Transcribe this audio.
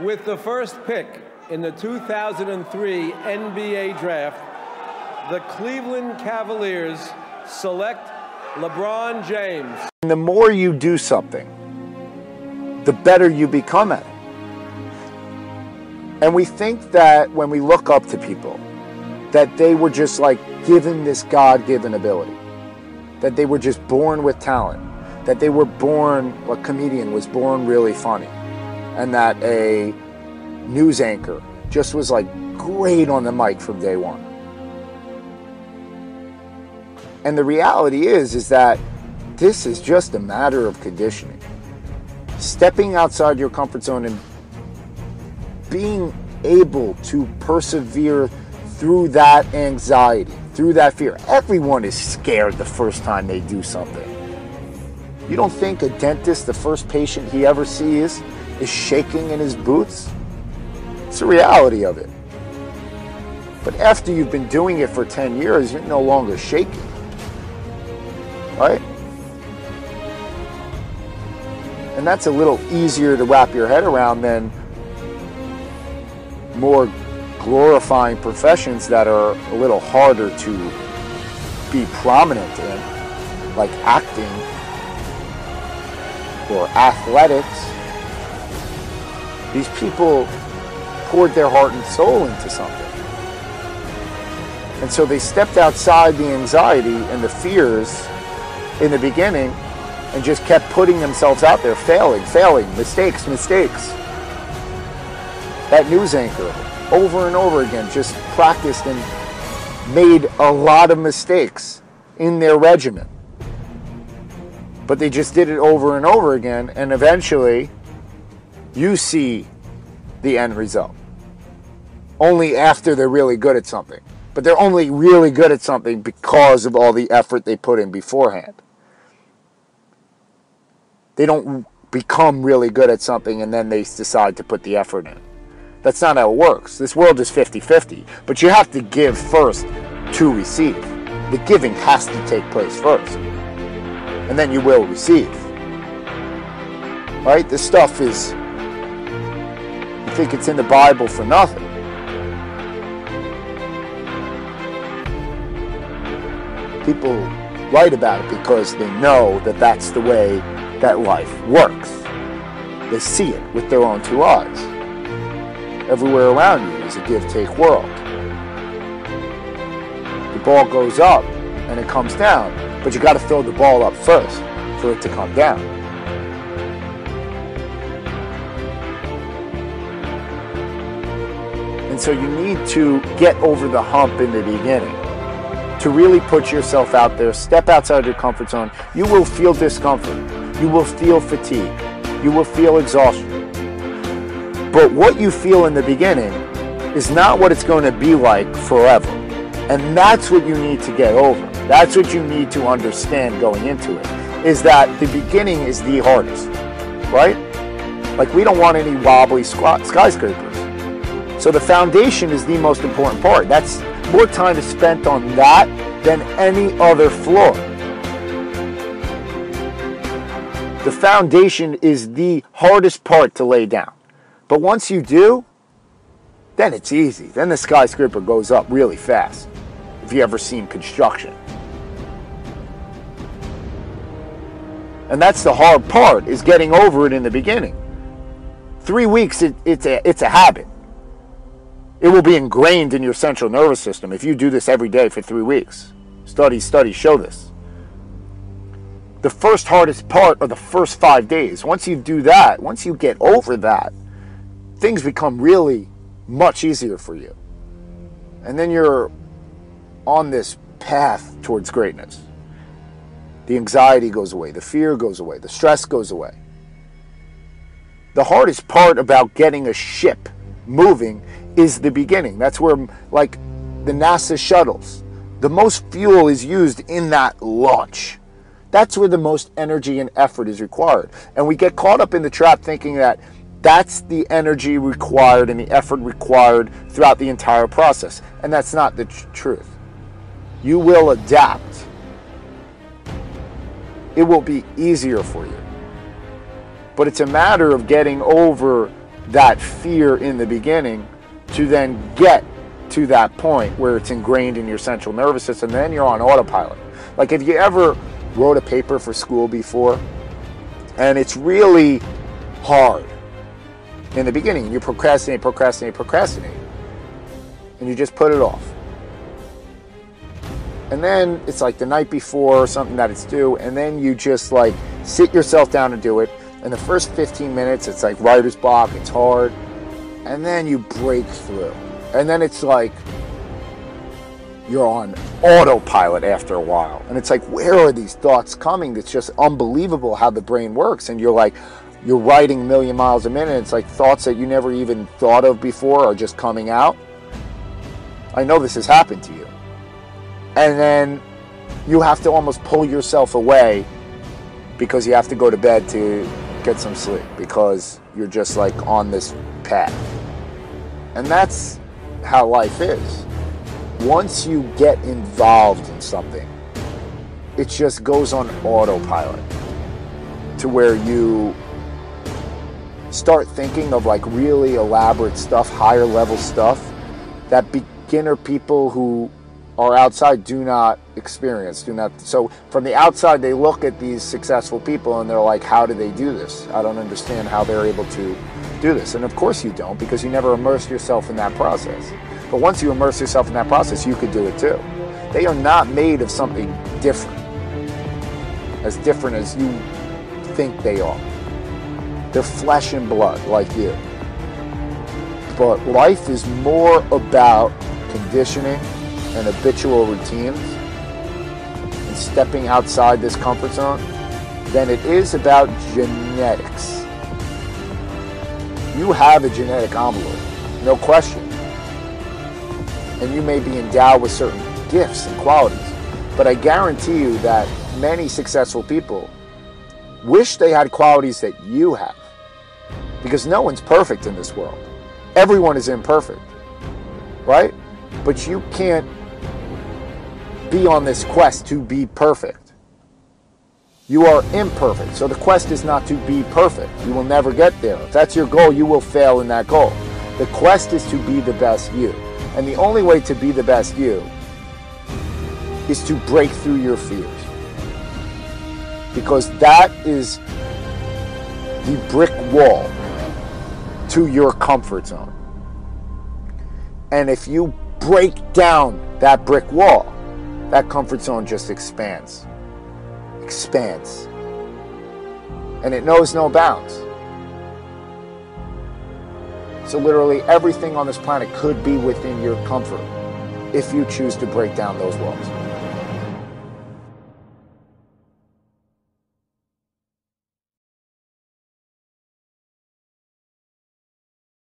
With the first pick in the 2003 NBA Draft, the Cleveland Cavaliers select LeBron James. And the more you do something, the better you become at it. And we think that when we look up to people, that they were just like given this God-given ability, that they were just born with talent, that they were born, a comedian was born really funny, and that a news anchor just was like great on the mic from day one. And the reality is that this is just a matter of conditioning. Stepping outside your comfort zone and being able to persevere through that anxiety, through that fear. Everyone is scared the first time they do something. You don't think a dentist, the first patient he ever sees, is shaking in his boots? It's the reality of it. But after you've been doing it for 10 years, you're no longer shaking. Right? And that's a little easier to wrap your head around than more glorifying professions that are a little harder to be prominent in, like acting or athletics. These people poured their heart and soul into something. And so they stepped outside the anxiety and the fears in the beginning and just kept putting themselves out there, failing, mistakes. That news anchor, over and over again, just practiced and made a lot of mistakes in their regimen. But they just did it over and over again, and eventually you see the end result. Only after they're really good at something. But they're only really good at something because of all the effort they put in beforehand. They don't become really good at something and then they decide to put the effort in. That's not how it works. This world is 50-50. But you have to give first to receive. The giving has to take place first. And then you will receive. Right? This stuff is, you think it's in the Bible for nothing. People write about it because they know that that's the way that life works. They see it with their own two eyes. Everywhere around you is a give-take world. The ball goes up and it comes down, but you got to fill the ball up first for it to come down. And so you need to get over the hump in the beginning. To really put yourself out there, step outside your comfort zone. You will feel discomfort. You will feel fatigue. You will feel exhaustion. But what you feel in the beginning is not what it's going to be like forever. And that's what you need to get over. That's what you need to understand going into it, is that the beginning is the hardest, right? Like, we don't want any wobbly skyscrapers. So the foundation is the most important part. That's more time is spent on that than any other floor. The foundation is the hardest part to lay down. But once you do, then it's easy. Then the skyscraper goes up really fast, if you ever seen construction. And that's the hard part, is getting over it in the beginning. 3 weeks, it's a habit. It will be ingrained in your central nervous system if you do this every day for 3 weeks. Studies show this. The first hardest part are the first 5 days. Once you do that, once you get over that, things become really much easier for you. And then you're on this path towards greatness. The anxiety goes away, the fear goes away, the stress goes away. The hardest part about getting a ship moving is the beginning. That's where, like the NASA shuttles, the most fuel is used in that launch. That's where the most energy and effort is required. And we get caught up in the trap thinking that that's the energy required and the effort required throughout the entire process. And that's not the truth. You will adapt. It will be easier for you. But it's a matter of getting over that fear in the beginning to then get to that point where it's ingrained in your central nervous system. Then you're on autopilot. Like, if you ever wrote a paper for school before, and it's really hard in the beginning, you procrastinate, and you just put it off. And then it's like the night before or something that it's due, and then you just like sit yourself down and do it. And the first 15 minutes, it's like writer's block, it's hard. And then you break through. And then it's like you're on autopilot after a while. And it's like, where are these thoughts coming? It's just unbelievable how the brain works. And you're like, you're writing a million miles a minute. It's like thoughts that you never even thought of before are just coming out. I know this has happened to you. And then you have to almost pull yourself away because you have to go to bed to get some sleep because you're just like on this path. And that's how life is. Once you get involved in something, it just goes on autopilot to where you start thinking of like really elaborate stuff, higher level stuff that beginner people who are outside do not experience, so from the outside they look at these successful people and they're like, how do they do this? I don't understand how they're able to do this. And of course you don't, because you never immersed yourself in that process. But once you immerse yourself in that process, you could do it too. They are not made of something different as you think they are. They're flesh and blood like you. But life is more about conditioning and habitual routines and stepping outside this comfort zone than it is about genetics. You have a genetic envelope, no question. And you may be endowed with certain gifts and qualities, but I guarantee you that many successful people wish they had qualities that you have, because no one's perfect in this world. Everyone is imperfect, right? But you can't be on this quest to be perfect. You are imperfect. So the quest is not to be perfect. You will never get there. If that's your goal, you will fail in that goal. The quest is to be the best you. And the only way to be the best you is to break through your fears. Because that is the brick wall to your comfort zone. And if you break down that brick wall, that comfort zone just expands. And it knows no bounds. So literally everything on this planet could be within your comfort if you choose to break down those walls.